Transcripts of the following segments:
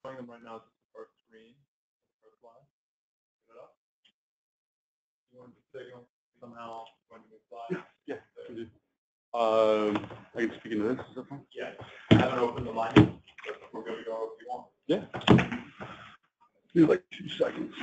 showing them right now. This is the first screen, first slide. Get it up. You want to signal somehow when you slide? Yeah, I can do. I can speak into this. Is that fine? Yeah. I haven't opened the line, but we're going to go if you want. Yeah. Do like 2 seconds.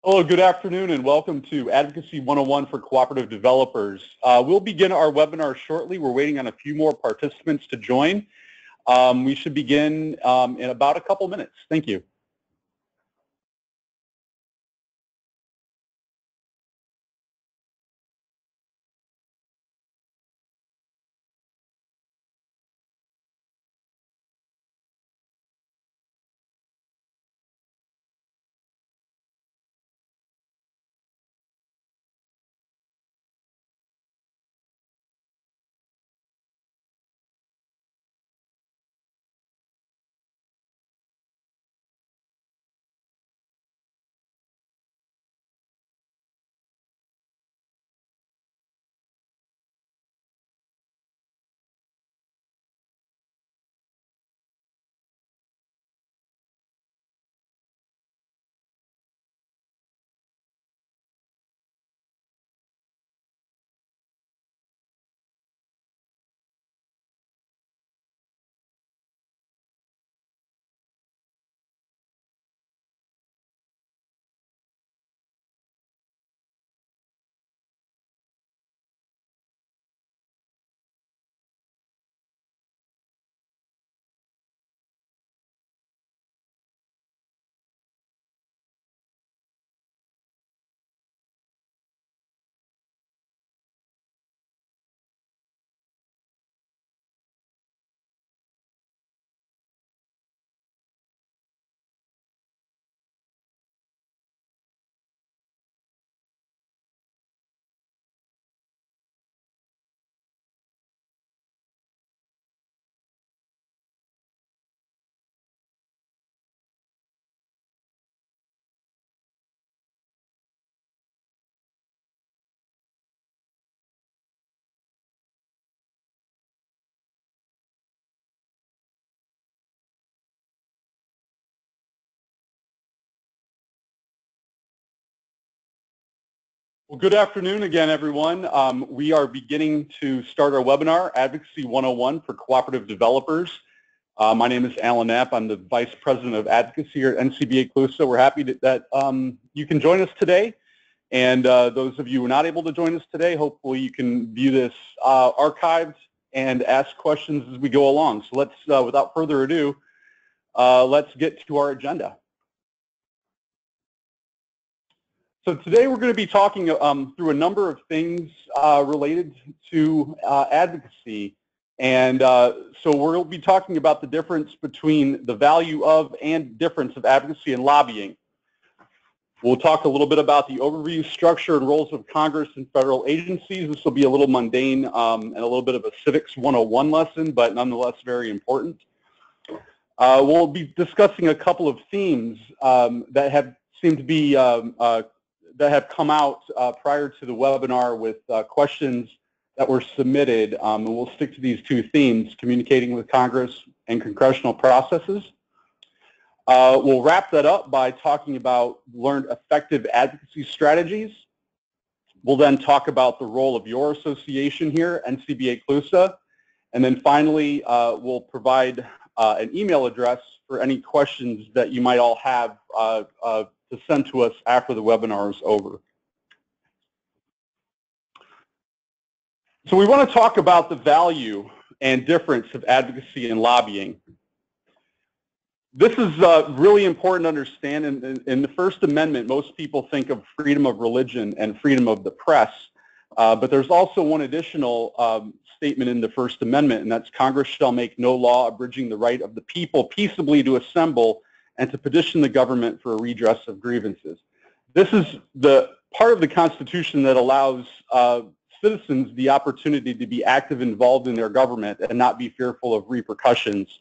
Hello, good afternoon, and welcome to Advocacy 101 for Cooperative Developers. We'll begin our webinar shortly. We're waiting on a few more participants to join. We should begin in about a couple minutes. Thank you. Well, good afternoon again, everyone. We are beginning to start our webinar, Advocacy 101 for Cooperative Developers. My name is Alan Knapp. I'm the Vice President of Advocacy here at NCBA CLUSA. We're happy that you can join us today. And those of you who are not able to join us today, hopefully you can view this archived and ask questions as we go along. So let's, without further ado, let's get to our agenda. So today we're going to be talking through a number of things related to advocacy. And so we'll be talking about the difference between the value of and difference of advocacy and lobbying. We'll talk a little bit about the overview, structure, and roles of Congress and federal agencies. This will be a little mundane and a little bit of a civics 101 lesson, but nonetheless very important. We'll be discussing a couple of themes that have seemed to be that have come out prior to the webinar with questions that were submitted, and we'll stick to these two themes, communicating with Congress and congressional processes. We'll wrap that up by talking about learned effective advocacy strategies. We'll then talk about the role of your association here, NCBA CLUSA, and then finally we'll provide an email address for any questions that you might all have to send to us after the webinar is over. So we want to talk about the value and difference of advocacy and lobbying. This is really important to understand. In the First Amendment, most people think of freedom of religion and freedom of the press, but there's also one additional statement in the First Amendment, and that's Congress shall make no law abridging the right of the people peaceably to assemble and to petition the government for a redress of grievances. This is the part of the Constitution that allows citizens the opportunity to be active, involved in their government and not be fearful of repercussions.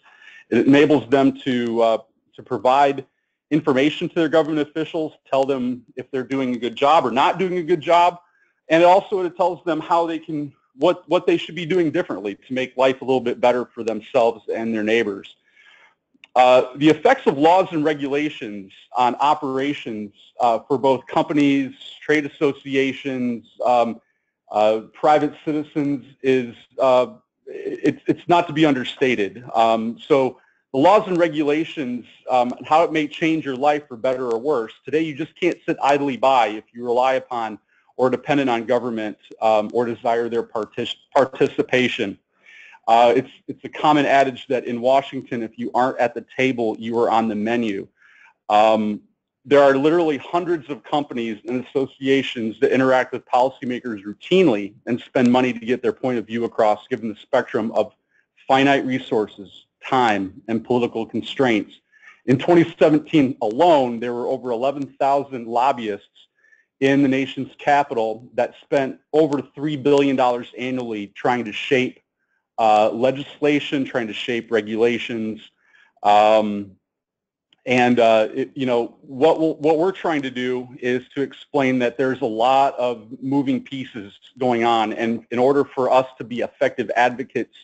It enables them to provide information to their government officials, tell them if they're doing a good job or not doing a good job, and it tells them how they can, what they should be doing differently to make life a little bit better for themselves and their neighbors. The effects of laws and regulations on operations for both companies, trade associations, private citizens is it's not to be understated. So the laws and regulations, how it may change your life for better or worse. Today you just can't sit idly by if you rely upon or dependent on government or desire their participation. It's a common adage that in Washington, if you aren't at the table, you are on the menu. There are literally hundreds of companies and associations that interact with policymakers routinely and spend money to get their point of view across, given the spectrum of finite resources, time, and political constraints. In 2017 alone, there were over 11,000 lobbyists in the nation's capital that spent over $3 billion annually trying to shape legislation, trying to shape regulations. What we're trying to do is to explain that there's a lot of moving pieces going on, and in order for us to be effective advocates,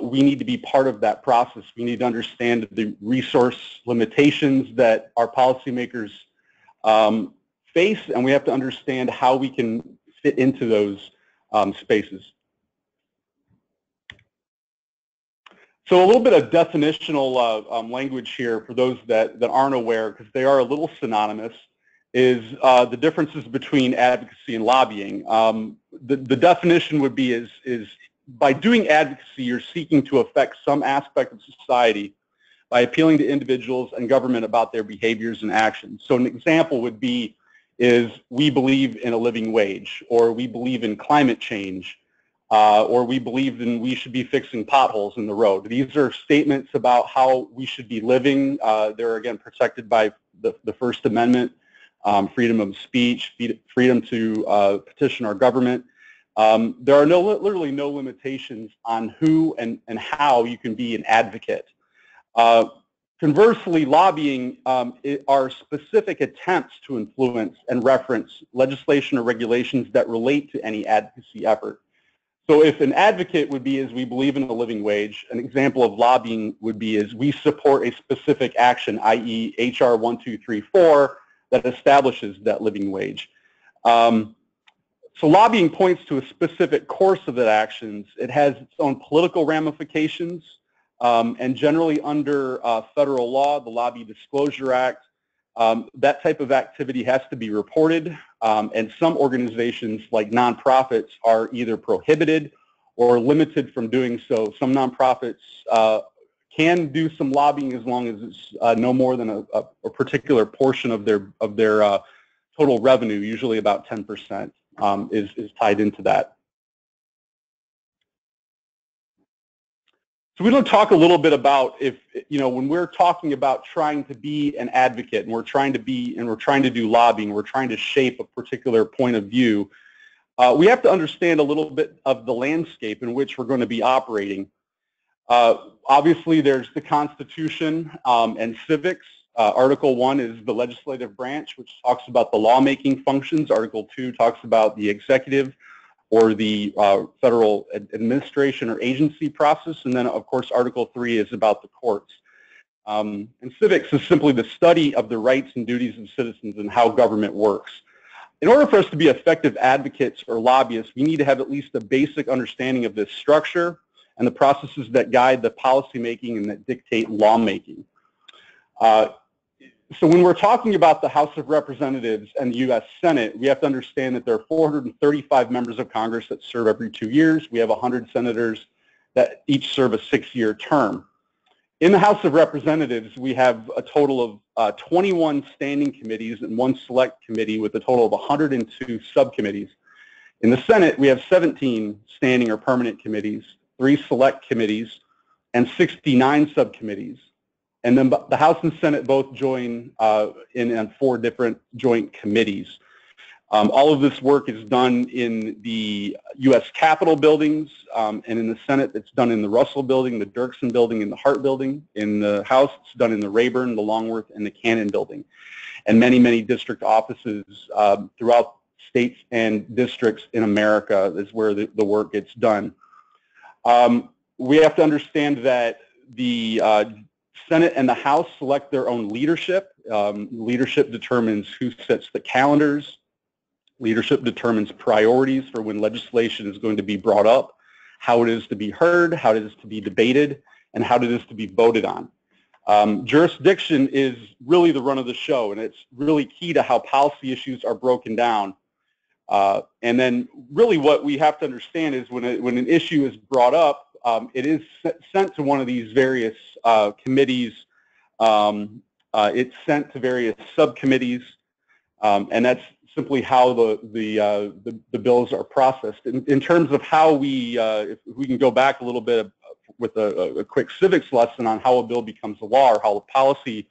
we need to be part of that process. We need to understand the resource limitations that our policymakers face, and we have to understand how we can fit into those spaces. So a little bit of definitional language here for those that aren't aware, because they are a little synonymous, is the differences between advocacy and lobbying. The definition would be is by doing advocacy, you're seeking to affect some aspect of society by appealing to individuals and government about their behaviors and actions. So an example would be is we believe in a living wage, or we believe in climate change, or we believe we should be fixing potholes in the road. These are statements about how we should be living. They're, again, protected by the First Amendment, freedom of speech, freedom to petition our government. There are literally no limitations on who and how you can be an advocate. Conversely, lobbying are specific attempts to influence and reference legislation or regulations that relate to any advocacy effort. So if an advocate would be is we believe in a living wage, an example of lobbying would be is we support a specific action, i.e. HR 1234, that establishes that living wage. So lobbying points to a specific course of the actions. It has its own political ramifications, and generally under federal law, the Lobby Disclosure Act, that type of activity has to be reported, and some organizations like nonprofits are either prohibited or limited from doing so. Some nonprofits can do some lobbying as long as it's no more than a particular portion of their total revenue, usually about 10%, is tied into that. So we want to talk a little bit about when we're talking about trying to be an advocate and we're trying to do lobbying, we're trying to shape a particular point of view, we have to understand a little bit of the landscape in which we're going to be operating. Obviously, there's the Constitution and civics. Article 1 is the legislative branch, which talks about the lawmaking functions. Article 2 talks about the executive or the federal administration or agency process. And then, of course, Article 3 is about the courts. And civics is simply the study of the rights and duties of citizens and how government works. In order for us to be effective advocates or lobbyists, we need to have at least a basic understanding of this structure and the processes that guide the policymaking and that dictate lawmaking. So when we're talking about the House of Representatives and the U.S. Senate, we have to understand that there are 435 members of Congress that serve every 2 years. We have 100 senators that each serve a 6-year term. In the House of Representatives, we have a total of 21 standing committees and 1 select committee with a total of 102 subcommittees. In the Senate, we have 17 standing or permanent committees, 3 select committees, and 69 subcommittees. And then the House and Senate both join in 4 different joint committees. All of this work is done in the U.S. Capitol buildings, and in the Senate it's done in the Russell building, the Dirksen building, and the Hart building. In the House it's done in the Rayburn, the Longworth, and the Cannon building. And many, many district offices throughout states and districts in America is where the work gets done. We have to understand that the Senate and the House select their own leadership. Leadership determines who sets the calendars. Leadership determines priorities for when legislation is going to be brought up, how it is to be heard, how it is to be debated, and how it is to be voted on. Jurisdiction is really the run of the show, and it's really key to how policy issues are broken down. And then really what we have to understand is when an issue is brought up, it is sent to one of these various committees. It's sent to various subcommittees, and that's simply how the bills are processed. In terms of how if we can go back a little bit with a quick civics lesson on how a bill becomes a law or how a policy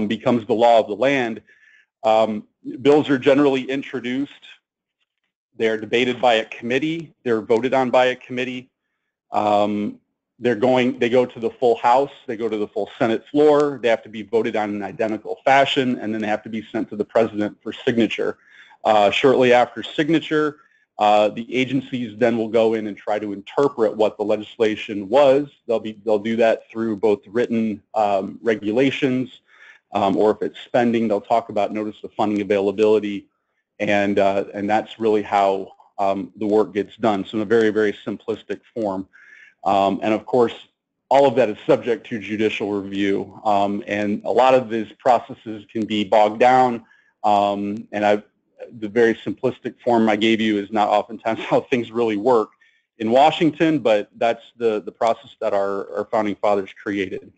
becomes the law of the land, bills are generally introduced. They're debated by a committee. They're voted on by a committee. They go to the full House, they go to the full Senate floor, they have to be voted on in identical fashion, and then they have to be sent to the President for signature. Shortly after signature, the agencies then will go in and try to interpret what the legislation was. They'll do that through both written regulations, or if it's spending, they'll talk about notice of funding availability, and that's really how the work gets done. So in a very, very simplistic form. And of course, all of that is subject to judicial review, and a lot of these processes can be bogged down, and the very simplistic form I gave you is not oftentimes how things really work in Washington, but that's the process that our founding fathers created.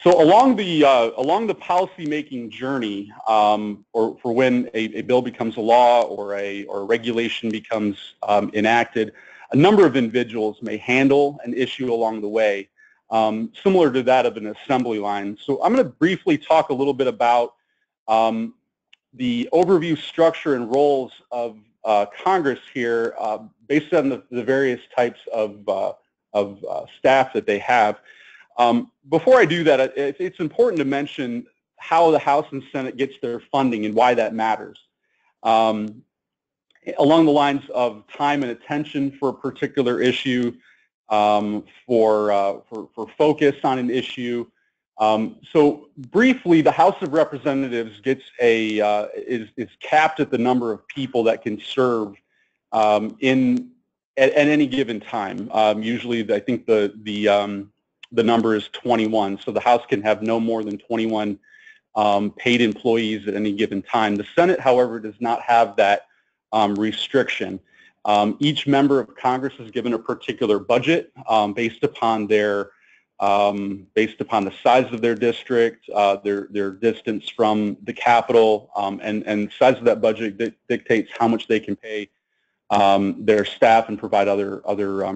So along the policy-making journey, or for when a bill becomes a law or a regulation becomes enacted, a number of individuals may handle an issue along the way, similar to that of an assembly line. So I'm going to briefly talk a little bit about the overview, structure, and roles of Congress here, based on the various types of staff that they have. Before I do that, it's important to mention how the House and Senate gets their funding and why that matters. Along the lines of time and attention for a particular issue, for focus on an issue. So briefly, the House of Representatives gets is capped at the number of people that can serve at any given time. Usually, I think the number is 21. So the House can have no more than 21 paid employees at any given time. The Senate, however, does not have that restriction. Each member of Congress is given a particular budget based upon the size of their district, their distance from the Capitol, and the size of that budget dictates how much they can pay their staff and provide other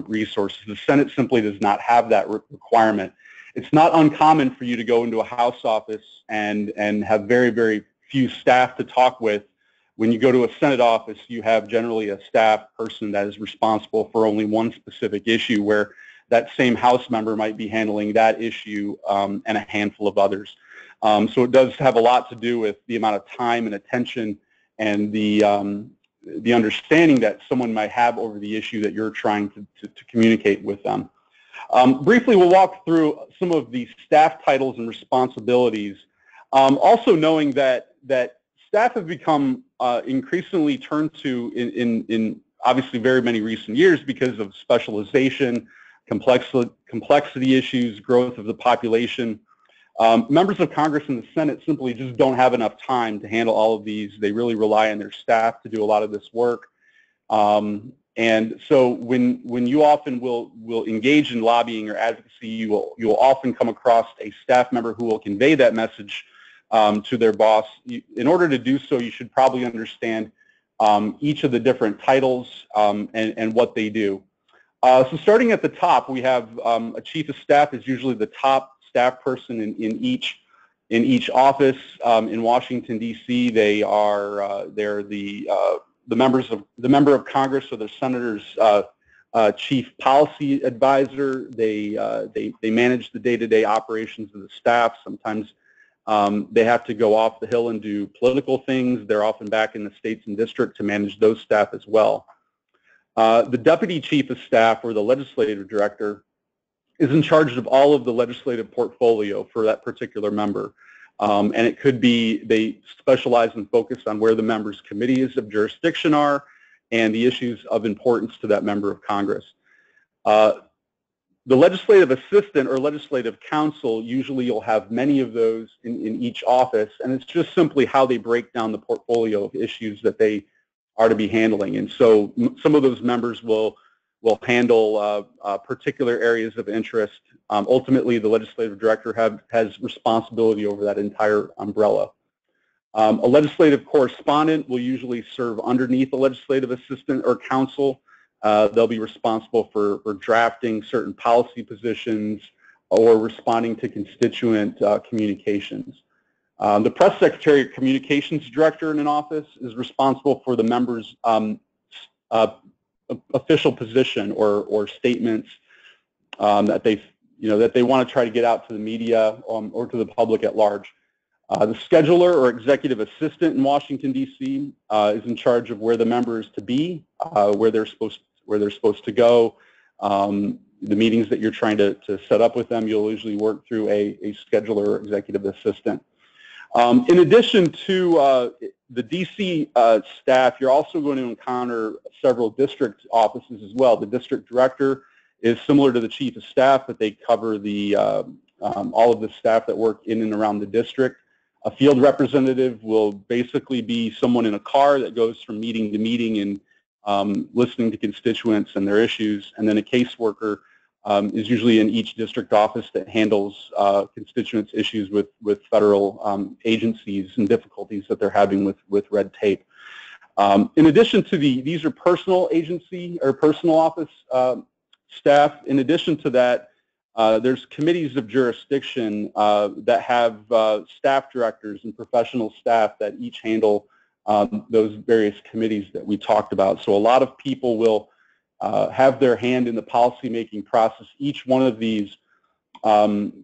resources. The Senate simply does not have that requirement. It's not uncommon for you to go into a House office and have very, very few staff to talk with. When you go to a Senate office, you have generally a staff person that is responsible for only one specific issue, where that same House member might be handling that issue and a handful of others. So it does have a lot to do with the amount of time and attention and the understanding that someone might have over the issue that you're trying to communicate with them. Briefly, we'll walk through some of the staff titles and responsibilities, also knowing that staff have become increasingly turned to in obviously very many recent years because of specialization, complexity issues, growth of the population. Members of Congress and the Senate simply just don't have enough time to handle all of these. They really rely on their staff to do a lot of this work. And so when you often will engage in lobbying or advocacy, you will often come across a staff member who will convey that message to their boss. In order to do so, you should probably understand each of the different titles and what they do. So starting at the top, we have a chief of staff is usually the top staff person in each office. In Washington D.C., they're the member of Congress or the senator's chief policy advisor. They manage the day-to-day operations of the staff. Sometimes they have to go off the hill and do political things. They're often back in the states and district to manage those staff as well. The deputy chief of staff or the legislative director is in charge of all of the legislative portfolio for that particular member. And it could be they specialize and focus on where the member's committees of jurisdiction are and the issues of importance to that member of Congress. The legislative assistant or legislative counsel, usually you'll have many of those in each office, and it's just simply how they break down the portfolio of issues that they are to be handling. And so some of those members will handle particular areas of interest. Ultimately, the legislative director has responsibility over that entire umbrella. A legislative correspondent will usually serve underneath a legislative assistant or counsel. They'll be responsible for drafting certain policy positions or responding to constituent communications. The press secretary or communications director in an office is responsible for the member's official position or statements that they want to try to get out to the media or to the public at large. The scheduler or executive assistant in Washington D.C. Is in charge of where the member is to be, where they're supposed to go. The meetings that you're trying to set up with them, you'll usually work through a scheduler or executive assistant. In addition to the D.C. Staff, you're also going to encounter several district offices as well. The district director is similar to the chief of staff, but they cover all of the staff that work in and around the district. A field representative will basically be someone in a car that goes from meeting to meeting and listening to constituents and their issues. And then a caseworker is usually in each district office that handles constituents' issues with federal agencies and difficulties that they're having with red tape. In addition to these are personal agency or personal office staff. In addition to that, there's committees of jurisdiction that have staff directors and professional staff that each handle those various committees that we talked about. So a lot of people will have their hand in the policymaking process. Each one of these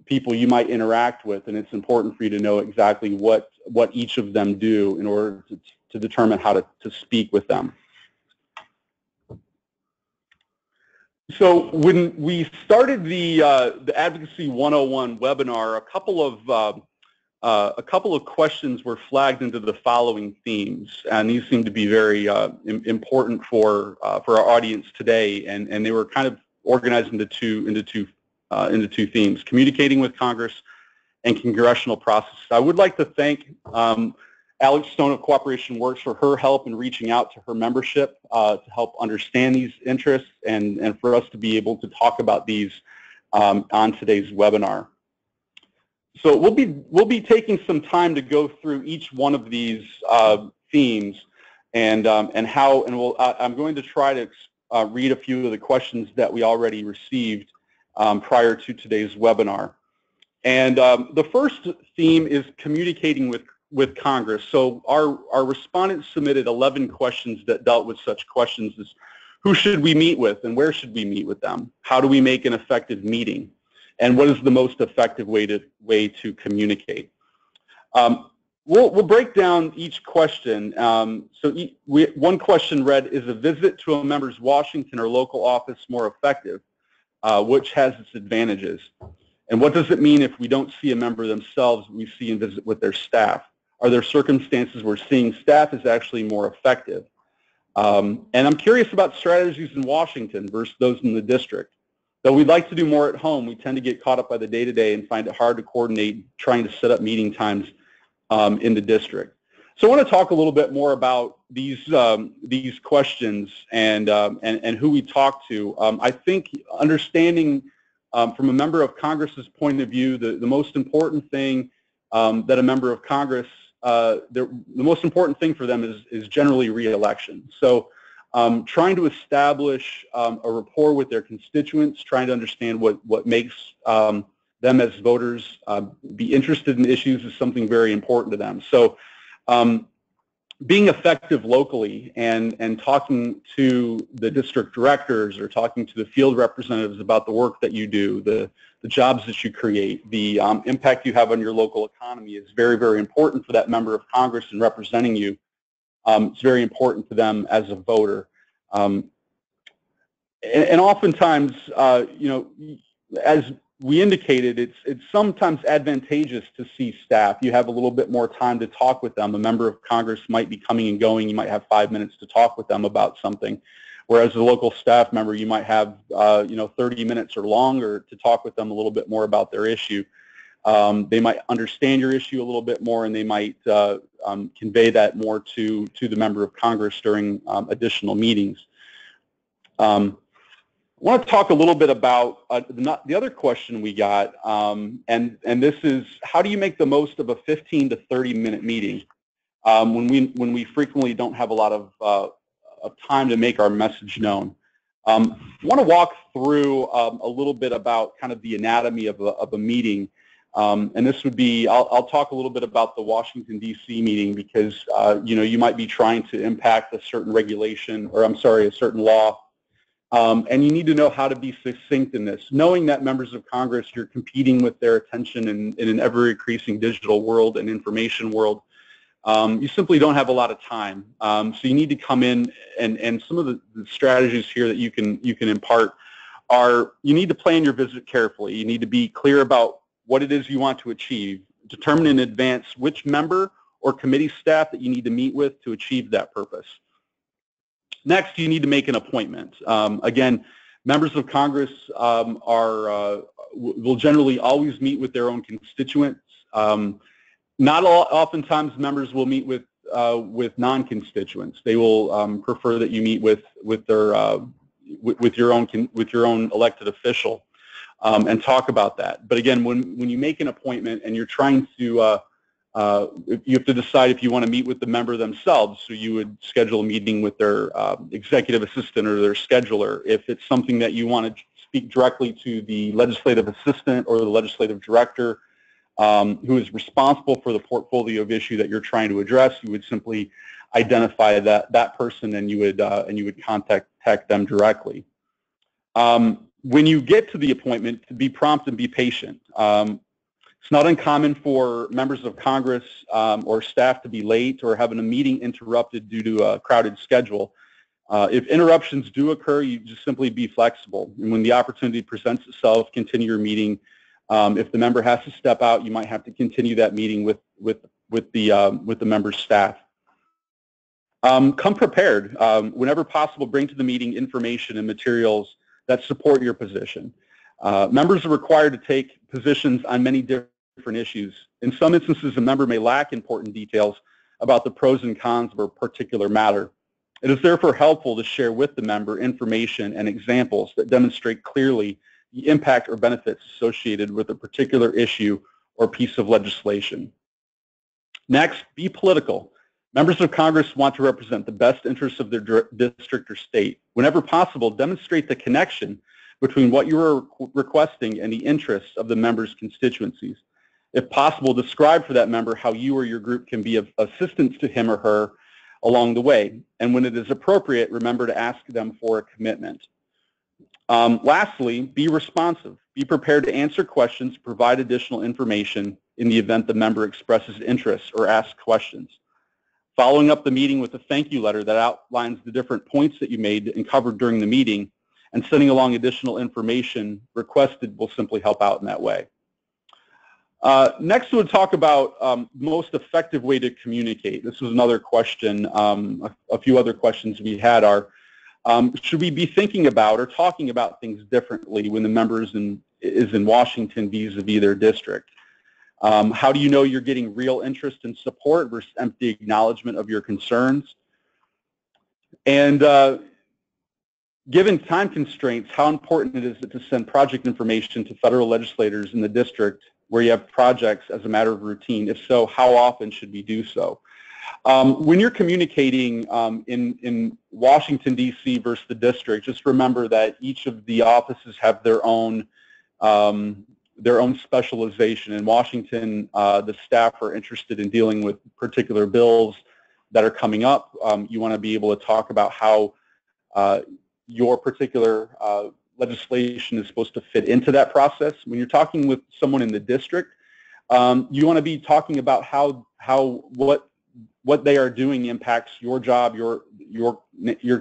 people you might interact with, and it's important for you to know exactly what each of them do in order to determine how to speak with them. So when we started the Advocacy 101 webinar, a couple of questions were flagged into the following themes, and these seem to be very important for our audience today, and they were kind of organized into two themes: communicating with Congress and congressional process. I would like to thank Alex Stone of Cooperation Works for her help in reaching out to her membership to help understand these interests and for us to be able to talk about these on today's webinar. So we'll be taking some time to go through each one of these themes I'm going to try to read a few of the questions that we already received prior to today's webinar. And the first theme is communicating with Congress. So our respondents submitted 11 questions that dealt with such questions as who should we meet with and where should we meet with them? How do we make an effective meeting? And what is the most effective way to communicate? We'll break down each question. One question read, is a visit to a member's Washington or local office more effective? Which has its advantages? And what does it mean if we don't see a member themselves, we see and visit with their staff? Are there circumstances where seeing staff is actually more effective? And I'm curious about strategies in Washington versus those in the district. Though we'd like to do more at home, we tend to get caught up by the day-to-day and find it hard to coordinate trying to set up meeting times in the district. So I want to talk a little bit more about these questions and who we talk to, I think understanding from a member of Congress's point of view, the most important thing that a member of Congress, the most important thing for them is generally re-election. So trying to establish a rapport with their constituents, trying to understand what makes them as voters be interested in issues is something very important to them. So being effective locally and talking to the district directors or talking to the field representatives about the work that you do, the jobs that you create, the impact you have on your local economy is very, very important for that member of Congress in representing you. It's very important to them as a voter. And oftentimes, you know, as we indicated, it's sometimes advantageous to see staff. You have a little bit more time to talk with them. A member of Congress might be coming and going. You might have 5 minutes to talk with them about something. Whereas a local staff member, you might have, you know, 30 minutes or longer to talk with them a little bit more about their issue. They might understand your issue a little bit more, and they might convey that more to the member of Congress during additional meetings. I want to talk a little bit about the other question we got, and this is, how do you make the most of a 15 to 30-minute meeting when we frequently don't have a lot of time to make our message known? I want to walk through a little bit about kind of the anatomy of a meeting, and this would be, I'll talk a little bit about the Washington, D.C. meeting because, you know, you might be trying to impact a certain regulation, or I'm sorry, a certain law. And you need to know how to be succinct in this. Knowing that members of Congress, you're competing with their attention in an ever-increasing digital world and information world, you simply don't have a lot of time. So you need to come in, and some of the strategies here that you can impart are, you need to plan your visit carefully. You need to be clear about what it is you want to achieve. Determine in advance which member or committee staff that you need to meet with to achieve that purpose. Next, you need to make an appointment. Again, members of Congress will generally always meet with their own constituents. Oftentimes members will meet with non-constituents. They will prefer that you meet with your own elected official and talk about that. But again, when you make an appointment and you're trying to you have to decide if you want to meet with the member themselves, so you would schedule a meeting with their executive assistant or their scheduler. If it's something that you want to speak directly to the legislative assistant or the legislative director who is responsible for the portfolio of issue that you're trying to address, you would simply identify that person and you would contact them directly. When you get to the appointment, to be prompt and be patient. It's not uncommon for members of Congress or staff to be late or having a meeting interrupted due to a crowded schedule. If interruptions do occur, you just simply be flexible. And when the opportunity presents itself, continue your meeting. If the member has to step out, you might have to continue that meeting with the member's staff. Come prepared. Whenever possible, bring to the meeting information and materials that support your position. Members are required to take positions on many different issues. In some instances, a member may lack important details about the pros and cons of a particular matter. It is therefore helpful to share with the member information and examples that demonstrate clearly the impact or benefits associated with a particular issue or piece of legislation. Next, be political. Members of Congress want to represent the best interests of their district or state. Whenever possible, demonstrate the connection between what you are requesting and the interests of the member's constituencies. If possible, describe for that member how you or your group can be of assistance to him or her along the way. And when it is appropriate, remember to ask them for a commitment. Lastly, be responsive. Be prepared to answer questions, provide additional information in the event the member expresses interest or asks questions. Following up the meeting with a thank you letter that outlines the different points that you made and covered during the meeting, and sending along additional information requested will simply help out in that way. Next, we'll talk about most effective way to communicate. This was another question. A few other questions we had are, should we be thinking about or talking about things differently when the member is in Washington vis-a-vis their district? How do you know you're getting real interest and support versus empty acknowledgement of your concerns? And given time constraints, how important is it to send project information to federal legislators in the district where you have projects as a matter of routine? If so, how often should we do so? When you're communicating in Washington, D.C. versus the district, just remember that each of the offices have their own specialization. In Washington, the staff are interested in dealing with particular bills that are coming up. You want to be able to talk about how your particular legislation is supposed to fit into that process. When you're talking with someone in the district, you want to be talking about what they are doing impacts your job, your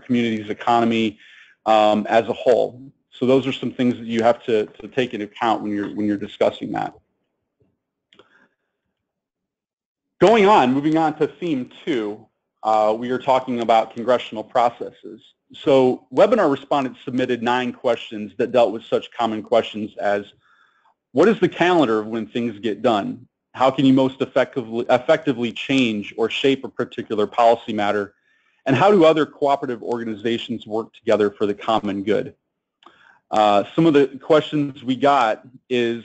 community's economy as a whole. So those are some things that you have to take into account when you're discussing that. Moving on to theme 2, we are talking about congressional processes. So webinar respondents submitted 9 questions that dealt with such common questions as, what is the calendar of when things get done? How can you most effectively change or shape a particular policy matter? And how do other cooperative organizations work together for the common good? Some of the questions we got is,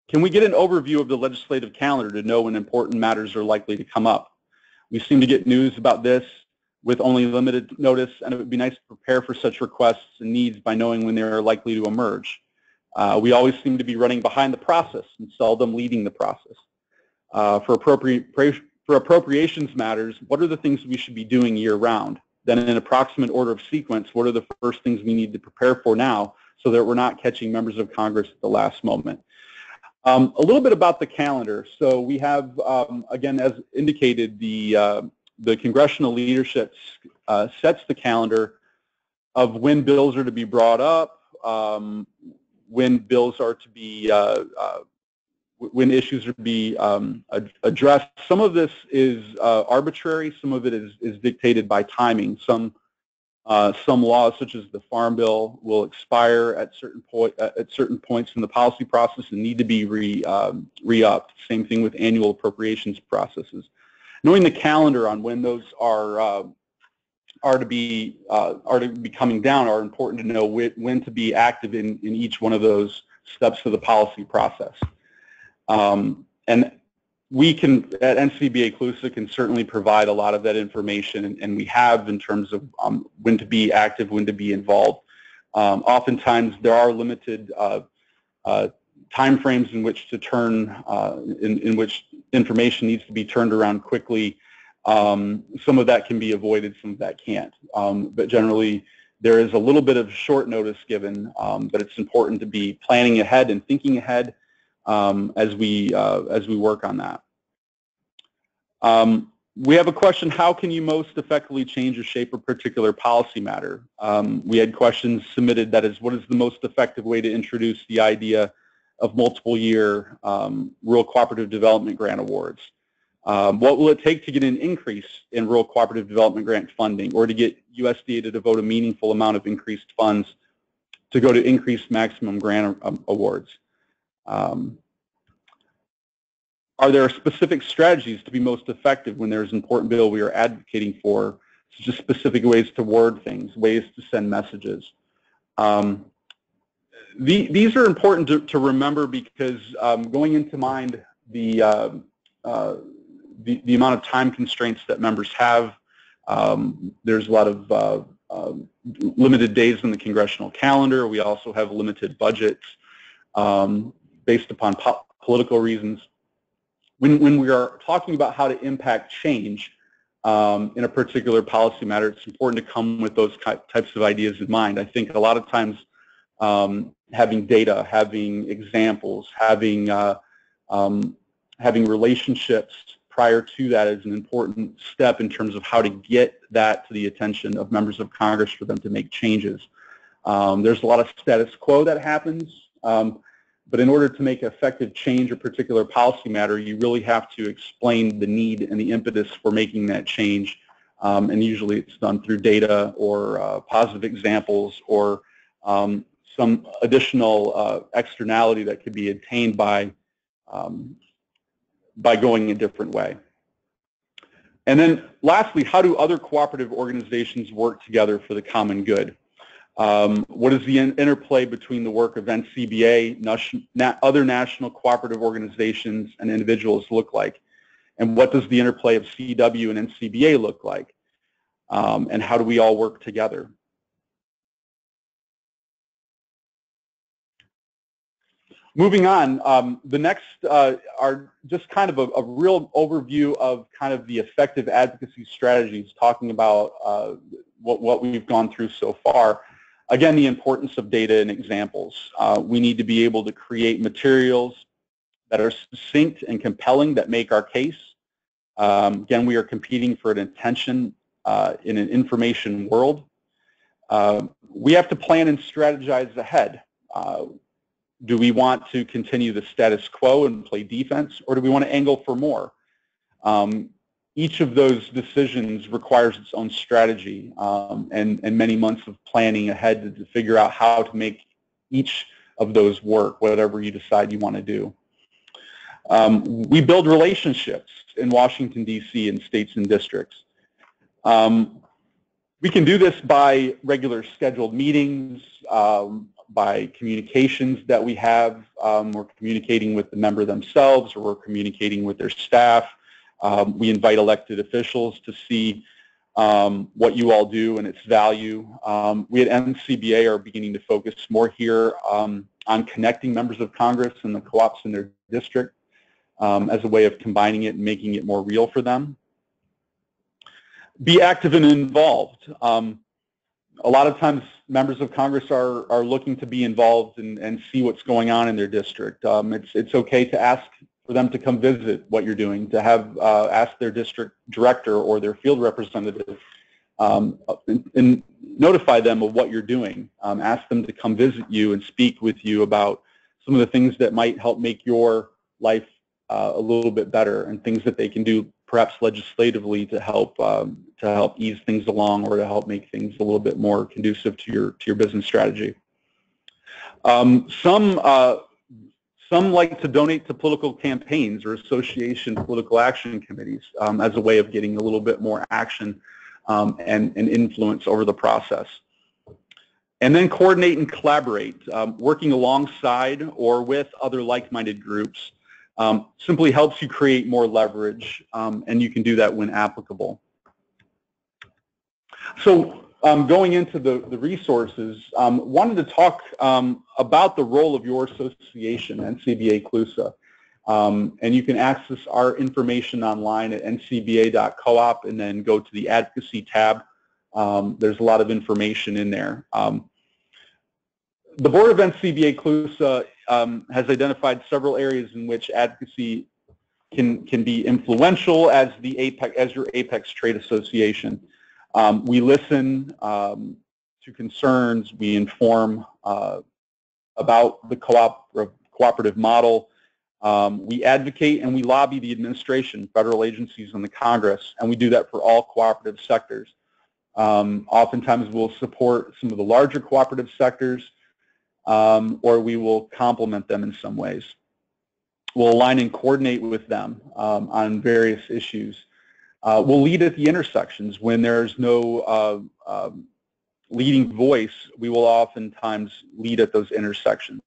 can we get an overview of the legislative calendar to know when important matters are likely to come up? We seem to get news about this with only limited notice, and it would be nice to prepare for such requests and needs by knowing when they are likely to emerge. We always seem to be running behind the process and seldom leading the process. For appropriations matters, what are the things we should be doing year-round? Then in an approximate order of sequence, what are the first things we need to prepare for now so that we're not catching members of Congress at the last moment? A little bit about the calendar. So we have, again, as indicated, the congressional leadership sets the calendar of when bills are to be brought up, when bills are to be, when issues are to be addressed. Some of this is arbitrary. Some of it is dictated by timing. Some laws, such as the Farm Bill, will expire at certain points in the policy process and need to be re-upped. Same thing with annual appropriations processes. Knowing the calendar on when those are to be coming down are important to know when to be active in each one of those steps of the policy process. And we can, at NCBA CLUSA, can certainly provide a lot of that information, and we have, in terms of when to be active, when to be involved. Oftentimes there are limited time frames in which to turn, in which information needs to be turned around quickly. Some of that can be avoided, some of that can't. But generally, there is a little bit of short notice given, but it's important to be planning ahead and thinking ahead as we work on that. We have a question: how can you most effectively change or shape a particular policy matter? We had questions submitted, that is, what is the most effective way to introduce the idea of multiple-year rural cooperative development grant awards? What will it take to get an increase in rural cooperative development grant funding, or to get USDA to devote a meaningful amount of increased funds to go to increased maximum grant awards? Are there specific strategies to be most effective when there's an important bill we are advocating for, such as specific ways to word things, ways to send messages? These are important to remember, because going into mind the amount of time constraints that members have, there's a lot of limited days in the congressional calendar. We also have limited budgets based upon political reasons. When we are talking about how to impact change in a particular policy matter, it's important to come with those types of ideas in mind. I think a lot of times having data, having examples, having relationships prior to that is an important step in terms of how to get that to the attention of members of Congress for them to make changes. There's a lot of status quo that happens, but in order to make effective change or particular policy matter, you really have to explain the need and the impetus for making that change, and usually it's done through data or positive examples or some additional externality that could be attained by going a different way. And then lastly, how do other cooperative organizations work together for the common good? What does the interplay between the work of NCBA, other national cooperative organizations, and individuals look like? And what does the interplay of CW and NCBA look like? And how do we all work together? Moving on, the next are just kind of a real overview of kind of the effective advocacy strategies, talking about what we've gone through so far. Again, the importance of data and examples. We need to be able to create materials that are succinct and compelling that make our case. Again, we are competing for an attention in an information world. We have to plan and strategize ahead. Do we want to continue the status quo and play defense, or do we want to angle for more? Each of those decisions requires its own strategy and many months of planning ahead to figure out how to make each of those work, whatever you decide you want to do. We build relationships in Washington, D.C. and states and districts. We can do this by regular scheduled meetings, by communications that we have. We're communicating with the member themselves, or we're communicating with their staff. We invite elected officials to see what you all do and its value. We at NCBA are beginning to focus more here on connecting members of Congress and the co-ops in their district as a way of combining it and making it more real for them. Be active and involved. A lot of times members of Congress are looking to be involved and see what's going on in their district. It's okay to ask for them to come visit what you're doing, to have ask their district director or their field representative and notify them of what you're doing. Ask them to come visit you and speak with you about some of the things that might help make your life a little bit better, and things that they can do perhaps legislatively to help ease things along, or to help make things a little bit more conducive to your business strategy. Some like to donate to political campaigns or association political action committees as a way of getting a little bit more action and influence over the process. And then coordinate and collaborate, working alongside or with other like-minded groups. Simply helps you create more leverage, and you can do that when applicable. So going into the resources, wanted to talk about the role of your association, NCBA CLUSA. And you can access our information online at ncba.coop and then go to the Advocacy tab. There's a lot of information in there. The board of NCBA CLUSA has identified several areas in which advocacy can be influential as your apex trade association. We listen to concerns. We inform about the cooperative model. We advocate and we lobby the administration, federal agencies, and the Congress, and we do that for all cooperative sectors. Oftentimes we'll support some of the larger cooperative sectors, or we will complement them in some ways. We'll align and coordinate with them on various issues. We'll lead at the intersections. When there's no leading voice, we will oftentimes lead at those intersections.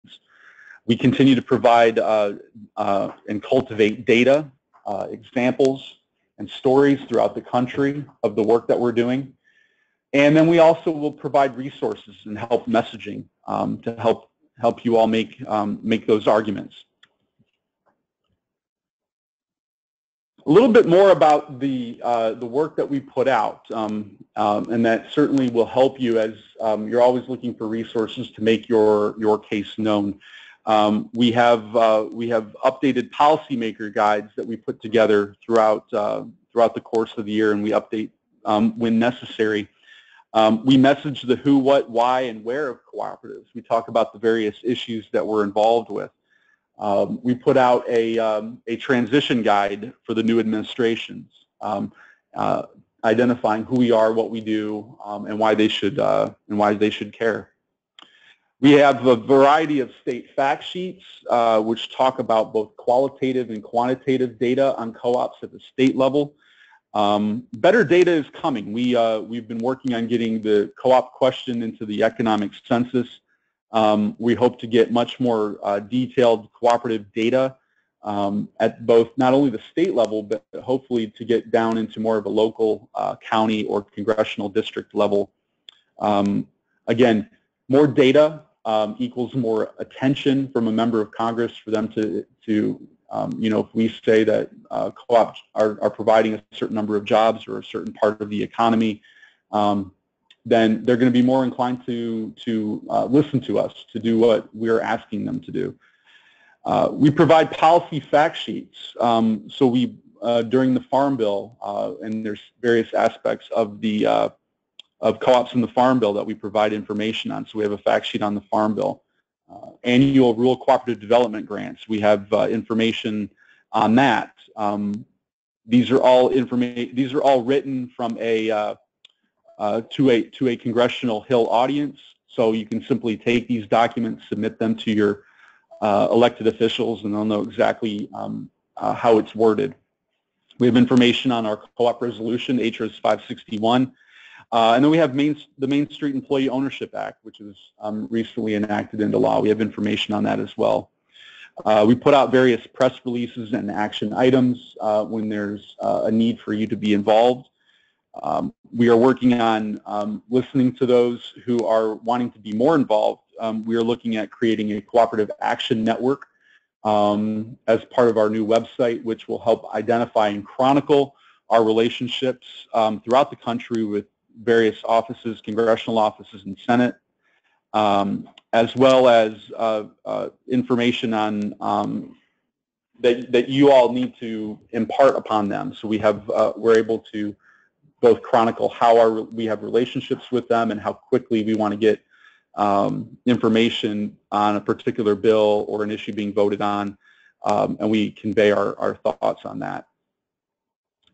We continue to provide and cultivate data, examples, and stories throughout the country of the work that we're doing. And then we also will provide resources and help messaging to help you all make those arguments. A little bit more about the work that we put out, and that certainly will help you as you're always looking for resources to make your case known. We have updated policymaker guides that we put together throughout the course of the year, and we update when necessary. We message the who, what, why, and where of cooperatives. We talk about the various issues that we're involved with. We put out a transition guide for the new administrations, identifying who we are, what we do, and why they should care. We have a variety of state fact sheets which talk about both qualitative and quantitative data on co-ops at the state level. Better data is coming. We've been working on getting the co-op question into the economic census. We hope to get much more detailed cooperative data at both not only the state level, but hopefully to get down into more of a local county or congressional district level. Again, more data equals more attention from a member of Congress for them to you know, if we say that co-ops are providing a certain number of jobs or a certain part of the economy, then they're going to be more inclined to listen to us, to do what we're asking them to do. We provide policy fact sheets. So we, during the Farm Bill, and there's various aspects of the of co-ops in the Farm Bill that we provide information on. So we have a fact sheet on the Farm Bill. Annual rural cooperative development grants. We have information on that. These are all written from a to a Congressional Hill audience. So you can simply take these documents, submit them to your elected officials, and they'll know exactly how it's worded. We have information on our co-op resolution, HRS 561. And then we have the Main Street Employee Ownership Act, which was recently enacted into law. We have information on that as well. We put out various press releases and action items when there's a need for you to be involved. We are working on listening to those who are wanting to be more involved. We are looking at creating a cooperative action network as part of our new website, which will help identify and chronicle our relationships throughout the country with various offices, congressional offices and Senate, as well as information on that you all need to impart upon them. So we're able to both chronicle how we have relationships with them and how quickly we want to get information on a particular bill or an issue being voted on, and we convey our thoughts on that.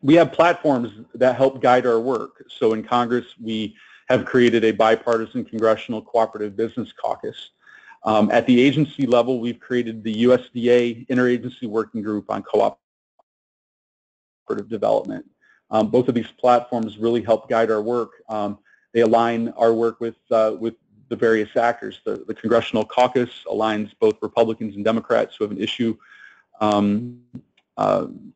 We have platforms that help guide our work. So in Congress, we have created a bipartisan Congressional Cooperative Business Caucus. At the agency level, we've created the USDA Interagency Working Group on Cooperative Development. Both of these platforms really help guide our work. They align our work with the various actors. The Congressional Caucus aligns both Republicans and Democrats who have an issue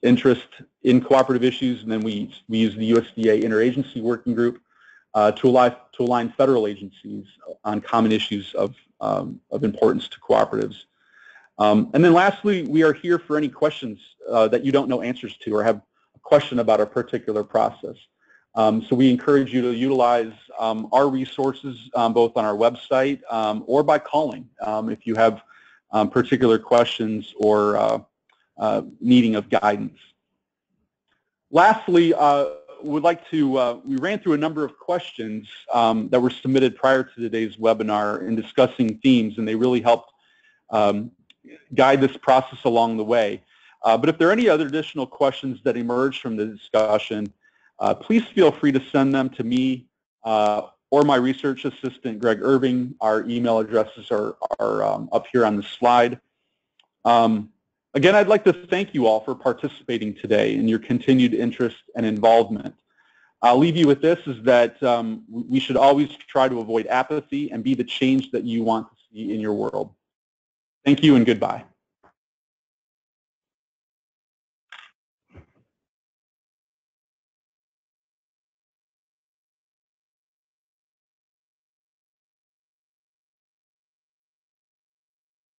interest in cooperative issues, and then we use the USDA Interagency Working Group to align federal agencies on common issues of importance to cooperatives. And then lastly, we are here for any questions that you don't know answers to or have a question about a particular process. So we encourage you to utilize our resources both on our website or by calling if you have particular questions or needing of guidance. Lastly, we ran through a number of questions that were submitted prior to today's webinar in discussing themes, and they really helped guide this process along the way. But if there are any other additional questions that emerge from the discussion, please feel free to send them to me or my research assistant, Greg Irving. Our email addresses are up here on the slide. Again, I'd like to thank you all for participating today and your continued interest and involvement. I'll leave you with this, is that we should always try to avoid apathy and be the change that you want to see in your world. Thank you and goodbye.